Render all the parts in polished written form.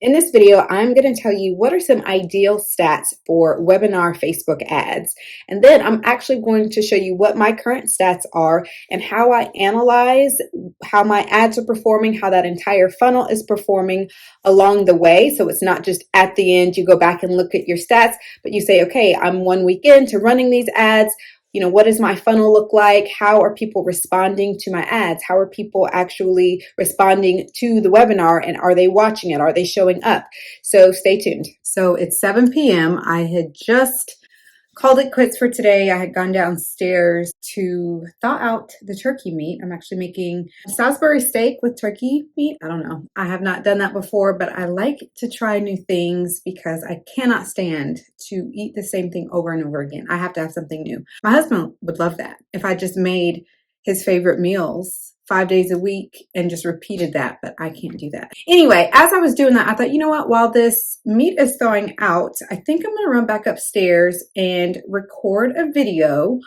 In this video, I'm going to tell you what are some ideal stats for webinar Facebook ads. And then I'm actually going to show you what my current stats are and how I analyze how my ads are performing, how that entire funnel is performing along the way. So it's not just at the end, you go back and look at your stats, but you say, okay, I'm 1 week into running these ads. What does my funnel look like? How are people responding to my ads? How are people actually responding to the webinar? And are they watching it? Are they showing up? So stay tuned. So it's 7 p.m. I had just called it quits for today. I had gone downstairs to thaw out the turkey meat. I'm actually making Salisbury steak with turkey meat. I don't know. I have not done that before, but I like to try new things because I cannot stand to eat the same thing over and over again. I have to have something new. My husband would love that if I just made his favorite meals 5 days a week and just repeated that, but I can't do that. Anyway, as I was doing that, I thought, you know what, while this meat is thawing out, I think I'm gonna run back upstairs and record a video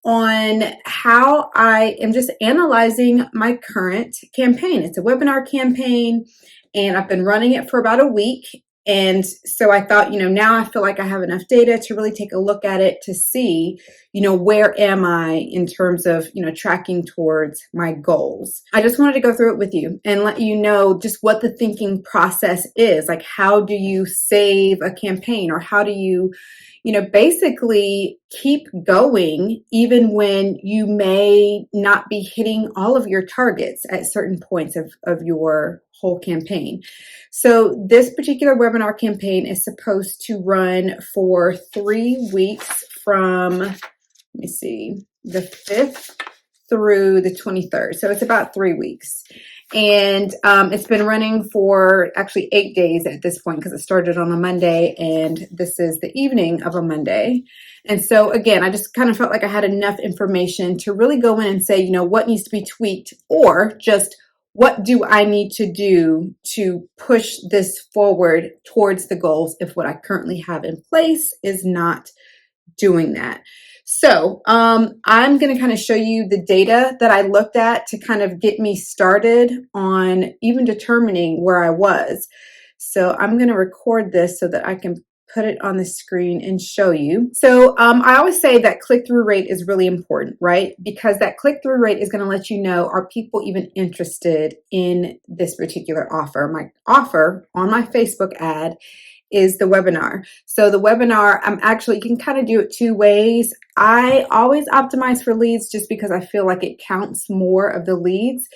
on how I am just analyzing my current campaign. It's a webinar campaign and I've been running it for about a week. And so I thought, now I feel like I have enough data to really take a look at it to see, where am I in terms of, tracking towards my goals. I just wanted to go through it with you and let you know just what the thinking process is. Like, how do you save a campaign, or how do you, basically keep going even when you may not be hitting all of your targets at certain points of your whole campaign. So this particular webinar campaign is supposed to run for 3 weeks from, let me see, the 5th through the 23rd. So it's about 3 weeks. And it's been running for actually 8 days at this point because it started on a Monday and this is the evening of a Monday. And so again, I just kind of felt like I had enough information to really go in and say, what needs to be tweaked, or just what do I need to do to push this forward towards the goals if what I currently have in place is not doing that. So I'm going to kind of show you the data that I looked at to kind of get me started on even determining where I was. So I'm going to record this so that I can put it on the screen and show you. So I always say that click-through rate is really important, right? Because that click-through rate is going to let you know, are people even interested in this particular offer? My offer on my Facebook ad is the webinar. So the webinar, you can kind of do it 2 ways. I always optimize for leads just because I feel like it counts more of the leads.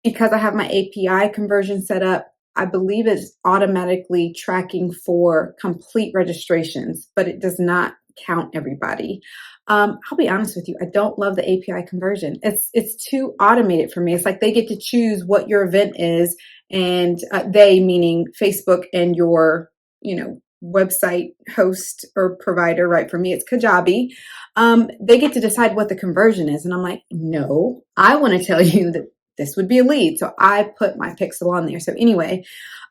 Because I have my API conversion set up, I believe it's automatically tracking for complete registrations, but it does not count everybody. I'll be honest with you, I don't love the API conversion. It's too automated for me. It's like they get to choose what your event is, and they, meaning Facebook and your website host or provider, right? For me, it's Kajabi. They get to decide what the conversion is. And I'm like, no, I want to tell you that this would be a lead. So I put my pixel on there. So anyway,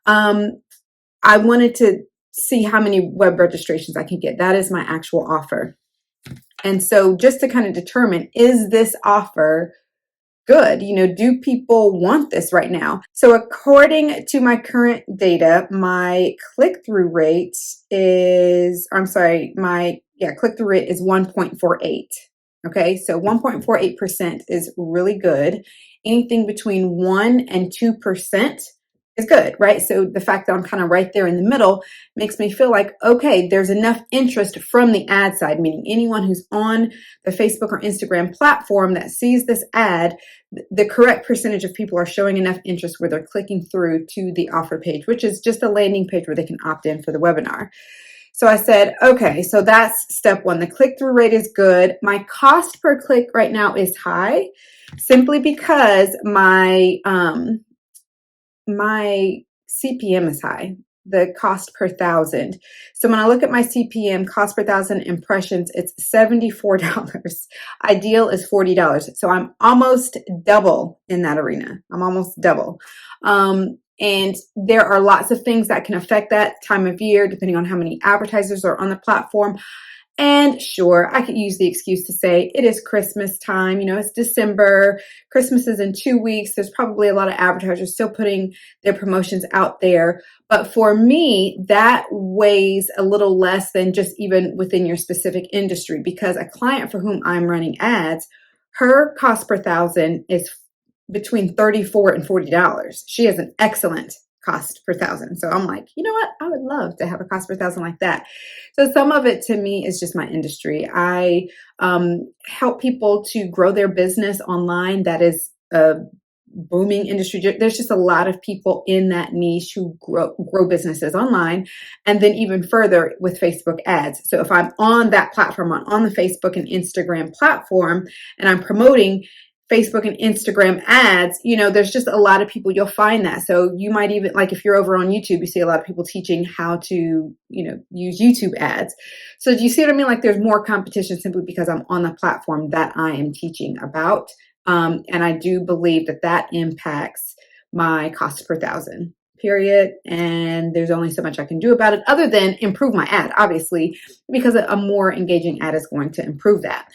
I wanted to see how many web registrations I can get. That is my actual offer. And so just to kind of determine, is this offer good? Do people want this right now? So according to my current data, my click-through rate is, click-through rate is 1.48. Okay, so 1.48% is really good. Anything between 1 and 2% is good, right? So the fact that I'm kind of right there in the middle makes me feel like, okay, there's enough interest from the ad side, meaning anyone who's on the Facebook or Instagram platform that sees this ad, the correct percentage of people are showing enough interest where they're clicking through to the offer page, which is just a landing page where they can opt in for the webinar. So I said, okay, so that's step 1. The click-through rate is good. My cost per click right now is high, simply because my CPM is high, the cost per 1,000. So when I look at my CPM, cost per 1,000 impressions, it's $74. Ideal is $40. So I'm almost double in that arena. I'm almost double. And there are lots of things that can affect that time of year, depending on how many advertisers are on the platform. And sure, I could use the excuse to say it is Christmas time. It's December. Christmas is in 2 weeks. There's probably a lot of advertisers still putting their promotions out there. But for me, that weighs a little less than just even within your specific industry, because a client for whom I'm running ads, her cost per thousand is between $34 and $40. She has an excellent cost per thousand. So I'm like, you know what? I would love to have a cost per thousand like that. So some of it to me is just my industry. I help people to grow their business online. That is a booming industry. There's just a lot of people in that niche who grow businesses online, and then even further with Facebook ads. So if I'm on that platform, on the Facebook and Instagram platform, and I'm promoting Facebook and Instagram ads, there's just a lot of people, you'll find that. So you might even, like if you're over on YouTube, you see a lot of people teaching how to, use YouTube ads. So do you see what I mean? Like there's more competition simply because I'm on the platform that I am teaching about. And I do believe that impacts my cost per thousand, period. And there's only so much I can do about it other than improve my ad, obviously, because a more engaging ad is going to improve that.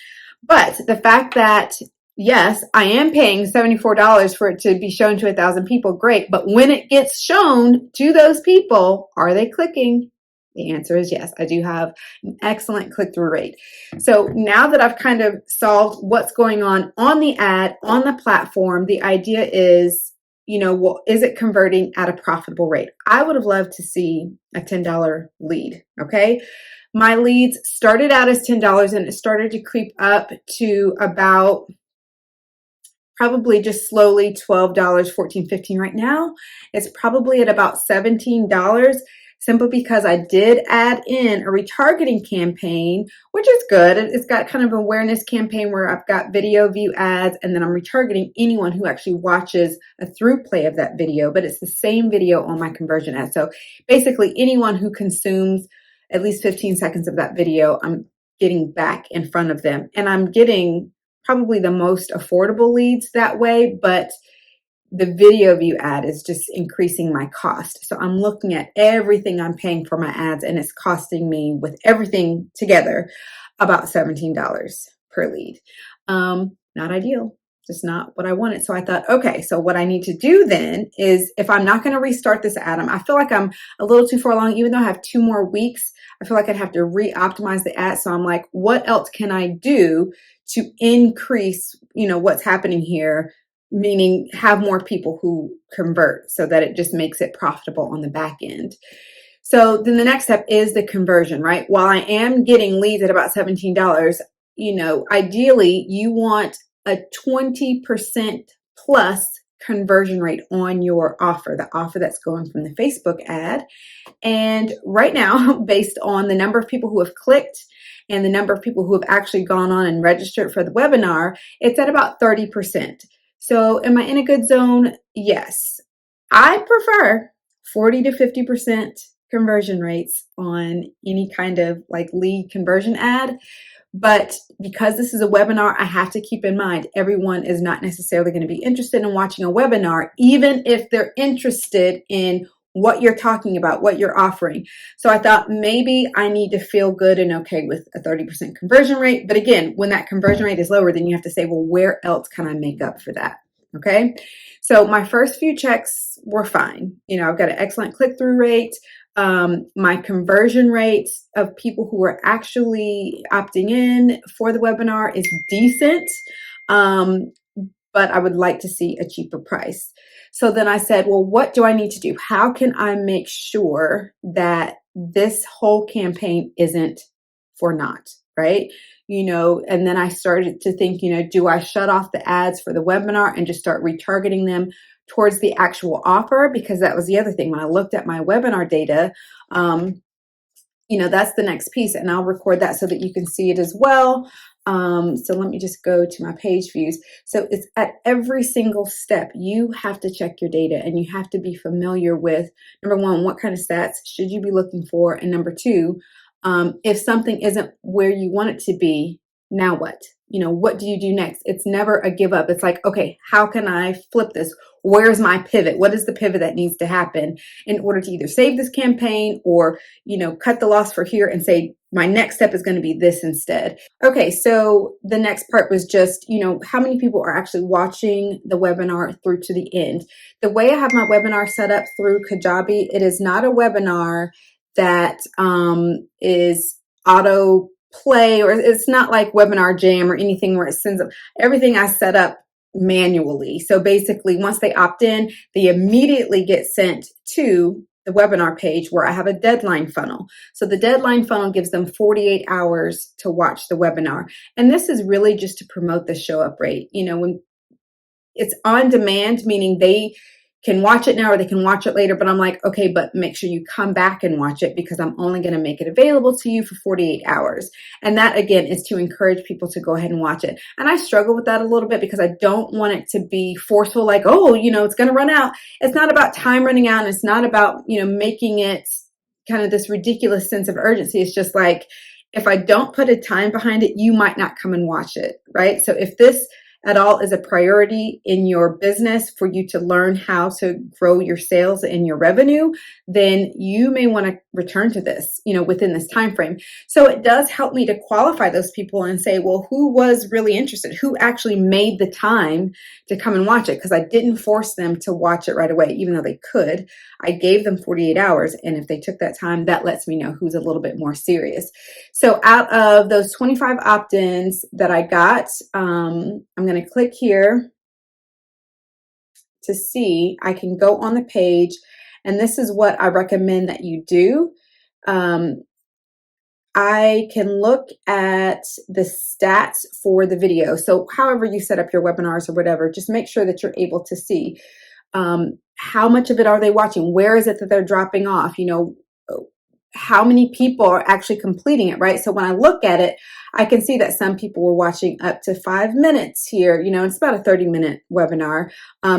But the fact that yes, I am paying $74 for it to be shown to 1,000 people. Great. But when it gets shown to those people, are they clicking? The answer is yes. I do have an excellent click-through rate. So now that I've kind of solved what's going on the ad, on the platform, the idea is, well, is it converting at a profitable rate? I would have loved to see a $10 lead. Okay. My leads started out as $10 and it started to creep up to about probably just slowly $12, $14, $15 right now. It's probably at about $17 simply because I did add in a retargeting campaign, which is good. It's got kind of an awareness campaign where I've got video view ads and then I'm retargeting anyone who actually watches a through play of that video, but it's the same video on my conversion ad. So basically anyone who consumes at least 15 seconds of that video, I'm getting back in front of them, and I'm getting probably the most affordable leads that way, but the video view ad is just increasing my cost. So I'm looking at everything I'm paying for my ads and it's costing me with everything together about $17 per lead. Not ideal, just not what I wanted. So I thought, okay, so what I need to do then is if I'm not going to restart this ad, I feel like I'm a little too far along, even though I have 2 more weeks, I feel like I'd have to re-optimize the ad. So I'm like, what else can I do to increase, what's happening here, meaning have more people who convert so that it just makes it profitable on the back end. So then the next step is the conversion, right? While I am getting leads at about $17, ideally you want a 20% plus conversion rate on your offer, the offer that's going from the Facebook ad. And right now, based on the number of people who have clicked and the number of people who have actually gone on and registered for the webinar, it's at about 30%. So am I in a good zone? Yes. I prefer 40 to 50% conversion rates on any kind of like lead conversion ad. But because this is a webinar, I have to keep in mind everyone is not necessarily going to be interested in watching a webinar, even if they're interested in what you're talking about, what you're offering. So I thought maybe I need to feel good and okay with a 30% conversion rate. But again, when that conversion rate is lower, then you have to say, well, where else can I make up for that? Okay. So my first few checks were fine. I've got an excellent click-through rate. My conversion rates of people who are actually opting in for the webinar is decent. But I would like to see a cheaper price. So then I said, well, what do I need to do? How can I make sure that this whole campaign isn't for naught, right? And then I started to think, do I shut off the ads for the webinar and just start retargeting them towards the actual offer? Because that was the other thing. When I looked at my webinar data, that's the next piece, and I'll record that so that you can see it as well. So let me just go to my page views. So it's at every single step, you have to check your data and you have to be familiar with, number one, what kind of stats should you be looking for? And number two, if something isn't where you want it to be, now what? What do you do next? It's never a give up. It's like, okay, how can I flip this? Where's my pivot? What is the pivot that needs to happen in order to either save this campaign or, cut the loss for here and say, my next step is going to be this instead. Okay, so the next part was just, how many people are actually watching the webinar through to the end. The way I have my webinar set up through Kajabi, it is not a webinar that is auto play, or it's not like Webinar Jam or anything where it sends up everything I set up manually. So basically, once they opt in, they immediately get sent to the webinar page where I have a deadline funnel. So the deadline funnel gives them 48 hours to watch the webinar. And this is really just to promote the show up rate. When it's on demand, meaning they can watch it now or they can watch it later, but I'm like, okay, but make sure you come back and watch it because I'm only going to make it available to you for 48 hours. And that again is to encourage people to go ahead and watch it. And I struggle with that a little bit because I don't want it to be forceful, like, oh, it's going to run out. It's not about time running out. And it's not about, making it kind of this ridiculous sense of urgency. It's just like, if I don't put a time behind it, you might not come and watch it, right? So if this at all is a priority in your business for you to learn how to grow your sales and your revenue, then you may want to return to this, within this time frame. So it does help me to qualify those people and say, well, who was really interested? Who actually made the time to come and watch it? Because I didn't force them to watch it right away, even though they could. I gave them 48 hours. And if they took that time, that lets me know who's a little bit more serious. So out of those 25 opt-ins that I got, I'm going to click here to see. I can go on the page, and this is what I recommend that you do. I can look at the stats for the video. So however you set up your webinars or whatever, just make sure that you're able to see how much of it are they watching? Where is it that they're dropping off? How many people are actually completing it, right? So when I look at it, I can see that some people were watching up to 5 minutes here. It's about a 30-minute webinar.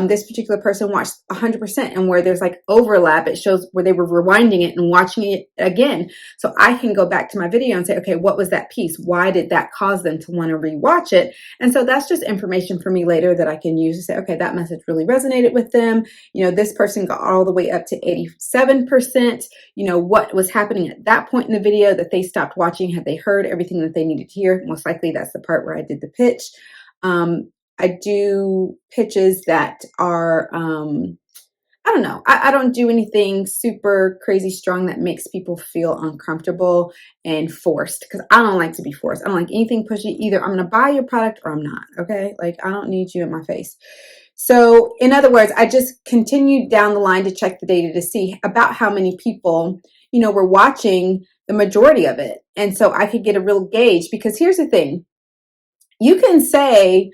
This particular person watched 100%, and where there's like overlap, it shows where they were rewinding it and watching it again. So I can go back to my video and say, okay, what was that piece? Why did that cause them to want to rewatch it? And so that's just information for me later that I can use to say, okay, that message really resonated with them. This person got all the way up to 87%. What was happening at that point in the video that they stopped watching? Had they heard everything that they needed to hear? Most likely that's the part where I did the pitch. I do pitches that are, I don't know. I don't do anything super crazy strong that makes people feel uncomfortable and forced, because I don't like to be forced. I don't like anything pushy. Either I'm going to buy your product or I'm not. Okay. Like, I don't need you in my face. So in other words, I just continued down the line to check the data to see about how many people, were watching the majority of it. And so I could get a real gauge, because here's the thing. You can say,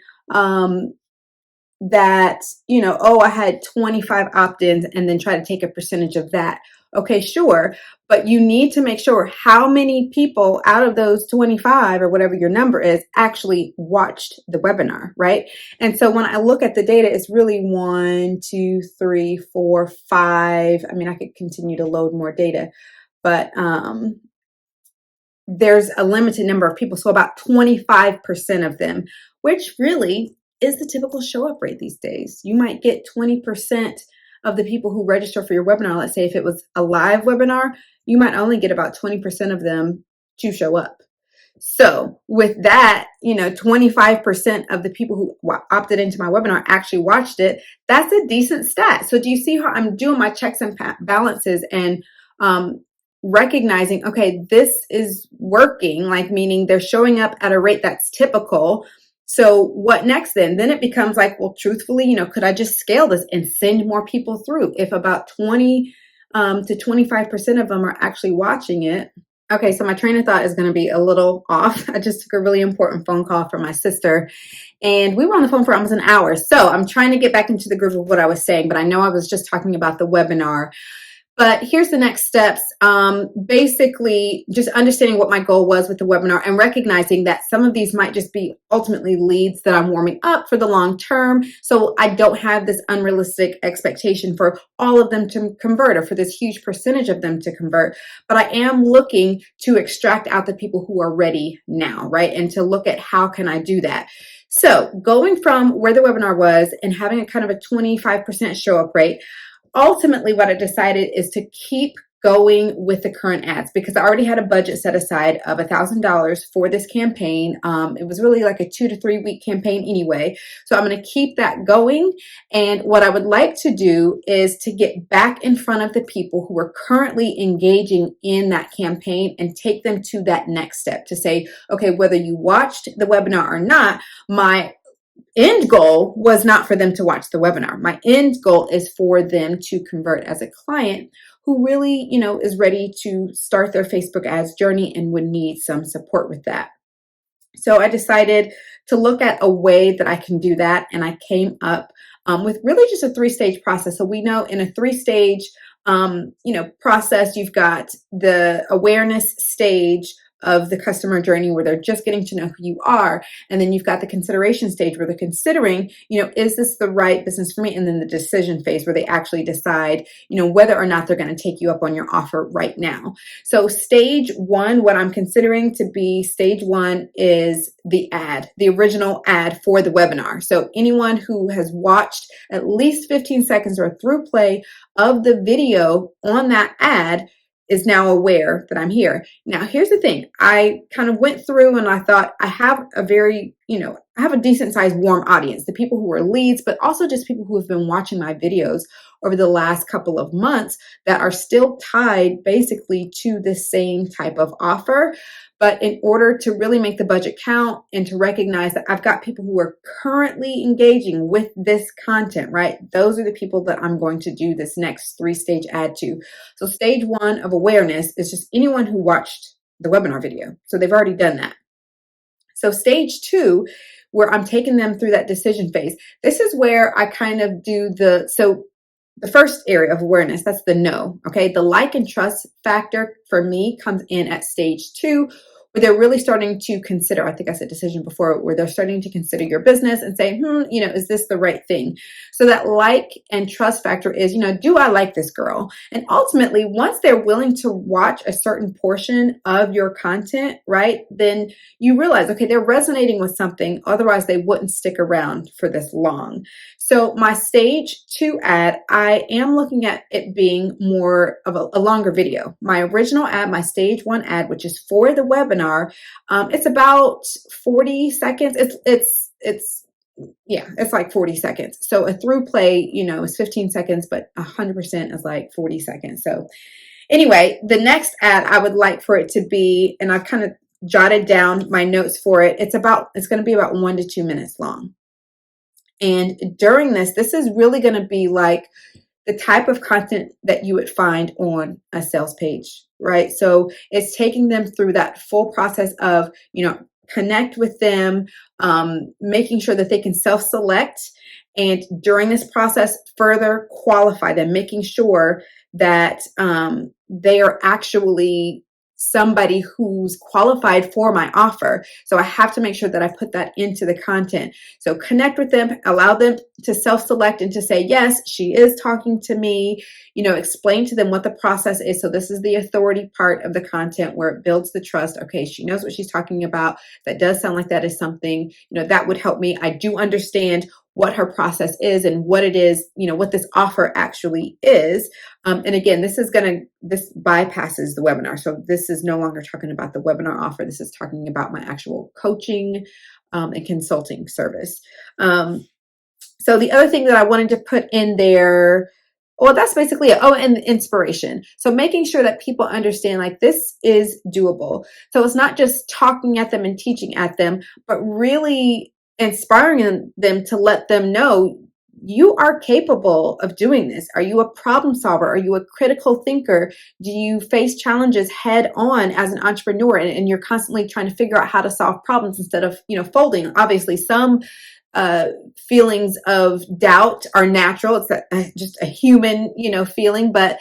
that, I had 25 opt-ins and then try to take a percentage of that. Okay, sure. But you need to make sure how many people out of those 25 or whatever your number is actually watched the webinar, right? And so when I look at the data, it's really 1, 2, 3, 4, 5. I mean, I could continue to load more data, but there's a limited number of people. So about 25% of them, which really is the typical show up rate these days. You might get 20% of the people who register for your webinar. Let's say if it was a live webinar, you might only get about 20% of them to show up. So with that, 25% of the people who opted into my webinar actually watched it. That's a decent stat. So do you see how I'm doing my checks and balances and recognizing, okay, this is working, like meaning they're showing up at a rate that's typical. So what next then? Then it becomes like, well, truthfully, could I just scale this and send more people through if about 20 to 25% of them are actually watching it? Okay, so my train of thought is going to be a little off. I just took a really important phone call from my sister, and we were on the phone for almost an hour. So I'm trying to get back into the groove of what I was saying, but I know I was just talking about the webinar. But here's the next steps. Basically, just understanding what my goal was with the webinar and recognizing that some of these might just be ultimately leads that I'm warming up for the long term. So I don't have this unrealistic expectation for all of them to convert or for this huge percentage of them to convert. But I am looking to extract out the people who are ready now, right? And to look at how can I do that. So going from where the webinar was and having a kind of a 25% show up rate, ultimately what I decided is to keep going with the current ads because I already had a budget set aside of $1,000 for this campaign. It was really like a 2 to 3 week campaign anyway. So I'm going to keep that going. And what I would like to do is to get back in front of the people who are currently engaging in that campaign and take them to that next step to say, okay, whether you watched the webinar or not, my end goal was not for them to watch the webinar. My end goal is for them to convert as a client who really, is ready to start their Facebook ads journey and would need some support with that. So I decided to look at a way that I can do that. And I came up with really just a 3-stage process. So we know in a 3-stage, process, you've got the awareness stage of the customer journey where they're just getting to know who you are. And then you've got the consideration stage where they're considering, is this the right business for me? And then the decision phase where they actually decide, whether or not they're going to take you up on your offer right now. So stage 1, what I'm considering to be stage 1 is the ad, the original ad for the webinar. So anyone who has watched at least 15 seconds or a through play of the video on that ad is now aware that I'm here. Now, here's the thing. I kind of went through and I thought I have a very, I have a decent sized warm audience, the people who are leads, but also just people who have been watching my videos over the last couple of months that are still tied basically to the same type of offer. But in order to really make the budget count and to recognize that I've got people who are currently engaging with this content, right? Those are the people that I'm going to do this next 3-stage ad to. So stage 1 of awareness is just anyone who watched the webinar video. So they've already done that. So stage 2, where I'm taking them through that decision phase, this is where I kind of do the first area of awareness, that's the know, okay? The like and trust factor for me comes in at stage 2, where they're really starting to consider, I think I said decision before, where they're starting to consider your business and say, is this the right thing? So that like and trust factor is, do I like this girl? And ultimately, once they're willing to watch a certain portion of your content, right, then you realize, okay, they're resonating with something. Otherwise, they wouldn't stick around for this long. So my stage 2 ad, I am looking at it being more of a longer video. My original ad, my stage 1 ad, which is for the webinar, it's about 40 seconds. It's like 40 seconds. So a through play, is 15 seconds, but 100% is like 40 seconds. So anyway, the next ad I would like for it to be, and I've kind of jotted down my notes for it. It's going to be about 1 to 2 minutes long. And during this is really going to be like the type of content that you would find on a sales page, right? So it's taking them through that full process of, connect with them, making sure that they can self-select. And during this process, further qualify them, making sure that they are actually somebody who's qualified for my offer. So I have to make sure that I put that into the content. So connect with them, allow them to self-select and to say, yes, she is talking to me, explain to them what the process is. So this is the authority part of the content where it builds the trust. Okay, she knows what she's talking about. That does sound like that is something, that would help me. I do understand what her process is and what it is, what this offer actually is. And again, this bypasses the webinar. So this is no longer talking about the webinar offer. This is talking about my actual coaching and consulting service. So the other thing that I wanted to put in there, well, that's basically it. Oh, and inspiration. So making sure that people understand like this is doable. So it's not just talking at them and teaching at them, but really inspiring them to let them know you are capable of doing this. Are you a problem solver? Are you a critical thinker? Do you face challenges head on as an entrepreneur and you're constantly trying to figure out how to solve problems instead of, folding? Obviously, some feelings of doubt are natural. It's just a human, feeling, but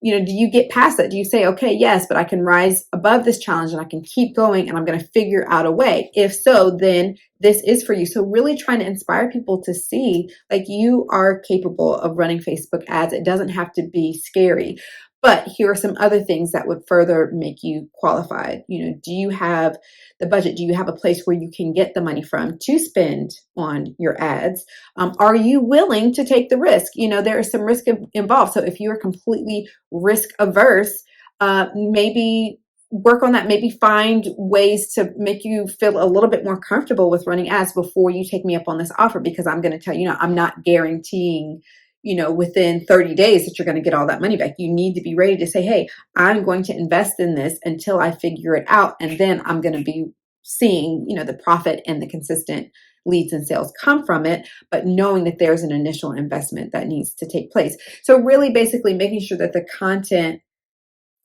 do you get past that? Do you say, okay, yes, but I can rise above this challenge and I can keep going and I'm going to figure out a way? If so, then this is for you. So really trying to inspire people to see like you are capable of running Facebook ads. It doesn't have to be scary. But here are some other things that would further make you qualified. Do you have the budget? Do you have a place where you can get the money from to spend on your ads? Are you willing to take the risk? There is some risk involved. So if you are completely risk averse, maybe work on that. Maybe find ways to make you feel a little bit more comfortable with running ads before you take me up on this offer, because I'm going to tell you, I'm not guaranteeing within 30 days that you're going to get all that money back. You need to be ready to say, hey, I'm going to invest in this until I figure it out. And then I'm going to be seeing, the profit and the consistent leads and sales come from it, but knowing that there's an initial investment that needs to take place. So really basically making sure that the content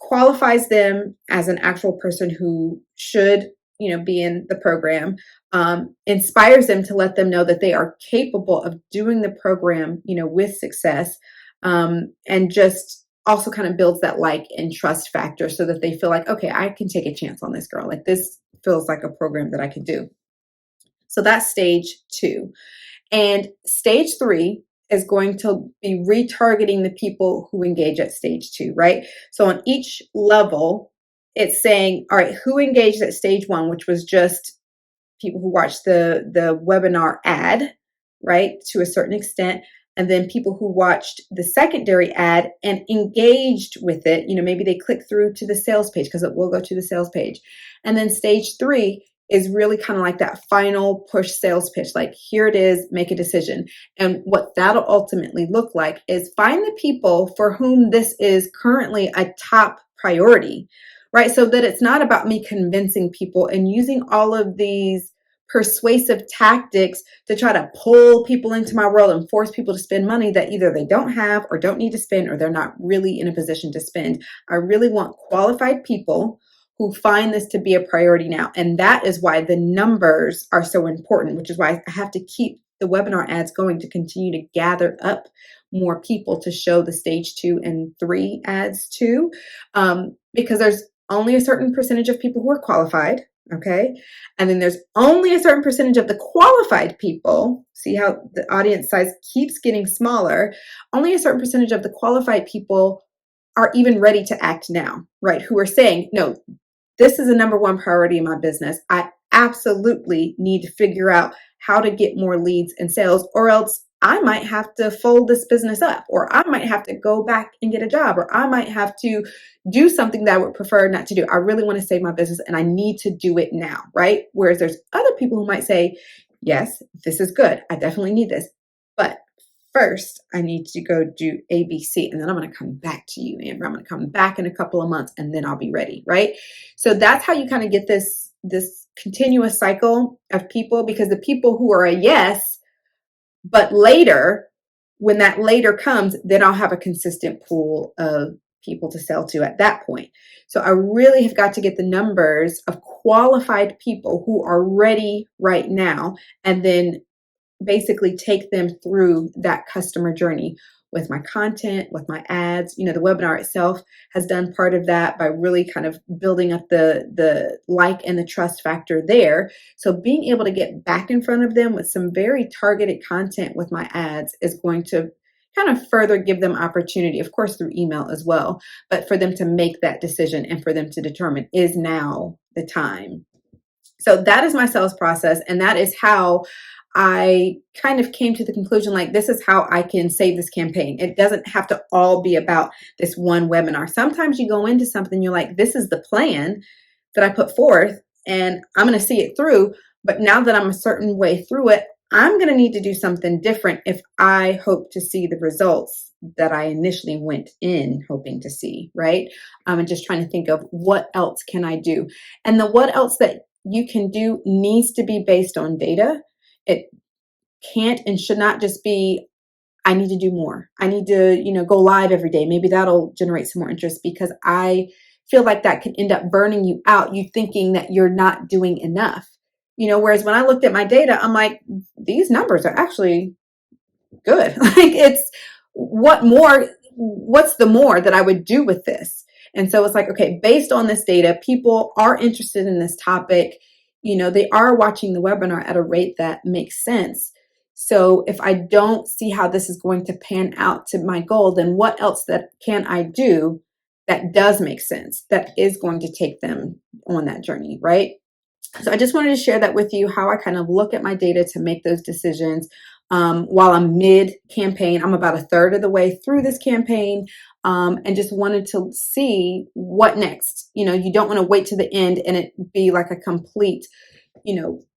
qualifies them as an actual person who should be in the program, inspires them to let them know that they are capable of doing the program with success, and just also kind of builds that like and trust factor so that they feel like, okay, I can take a chance on this girl. Like, this feels like a program that I could do. So that's stage 2. And stage 3 is going to be retargeting the people who engage at stage 2, right? So on each level, it's saying, all right, who engaged at stage 1, which was just people who watched the webinar ad, right, to a certain extent, and then people who watched the secondary ad and engaged with it. Maybe they click through to the sales page, because it will go to the sales page. And then stage 3 is really kind of like that final push sales pitch. Like, here it is, make a decision. And what that'll ultimately look like is find the people for whom this is currently a top priority, right? So that it's not about me convincing people and using all of these persuasive tactics to try to pull people into my world and force people to spend money that either they don't have or don't need to spend, or they're not really in a position to spend. I really want qualified people who find this to be a priority now. And that is why the numbers are so important, which is why I have to keep the webinar ads going to continue to gather up more people to show the stage 2 and 3 ads to, because there's only a certain percentage of people who are qualified. Okay. And then there's only a certain percentage of the qualified people. See how the audience size keeps getting smaller. Only a certain percentage of the qualified people are even ready to act now, right? Who are saying, no, this is a number one priority in my business. I absolutely need to figure out how to get more leads and sales, or else I might have to fold this business up, or I might have to go back and get a job, or I might have to do something that I would prefer not to do. I really want to save my business and I need to do it now, right? Whereas there's other people who might say, yes, this is good. I definitely need this. But first, I need to go do ABC, and then I'm going to come back to you, Amber. I'm going to come back in a couple of months, and then I'll be ready, right? So that's how you kind of get this continuous cycle of people, because the people who are a yes, but later, when that later comes, then I'll have a consistent pool of people to sell to at that point. So I really have got to get the numbers of qualified people who are ready right now, and then basically take them through that customer journey with my content, with my ads. The webinar itself has done part of that by really kind of building up the like and the trust factor there. So being able to get back in front of them with some very targeted content with my ads is going to kind of further give them opportunity, of course, through email as well, but for them to make that decision and for them to determine, is now the time. So that is my sales process, and that is how I kind of came to the conclusion, like, this is how I can save this campaign. It doesn't have to all be about this one webinar. Sometimes you go into something, you're like, this is the plan that I put forth and I'm going to see it through. But now that I'm a certain way through it, I'm going to need to do something different if I hope to see the results that I initially went in hoping to see, right? I'm just trying to think of what else can I do? And the what else that you can do needs to be based on data. It can't and should not just be, I need to do more. I need to, go live every day. Maybe that'll generate some more interest, because I feel like that can end up burning you out, you thinking that you're not doing enough. Whereas when I looked at my data, I'm like, these numbers are actually good. Like, it's what's the more that I would do with this? And so it's like, okay, based on this data, people are interested in this topic. They are watching the webinar at a rate that makes sense. So if I don't see how this is going to pan out to my goal, then what else that can I do that does make sense, that is going to take them on that journey, right? So I just wanted to share that with you, how I kind of look at my data to make those decisions while I'm mid campaign. I'm about a third of the way through this campaign, and just wanted to see what next. You don't want to wait to the end and it be like a complete,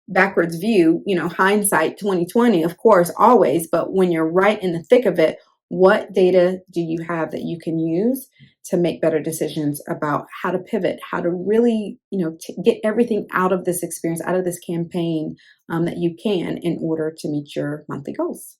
backwards view, hindsight 2020, of course, always. But when you're right in the thick of it, what data do you have that you can use to make better decisions about how to pivot, how to really, get everything out of this experience, out of this campaign, that you can, in order to meet your monthly goals?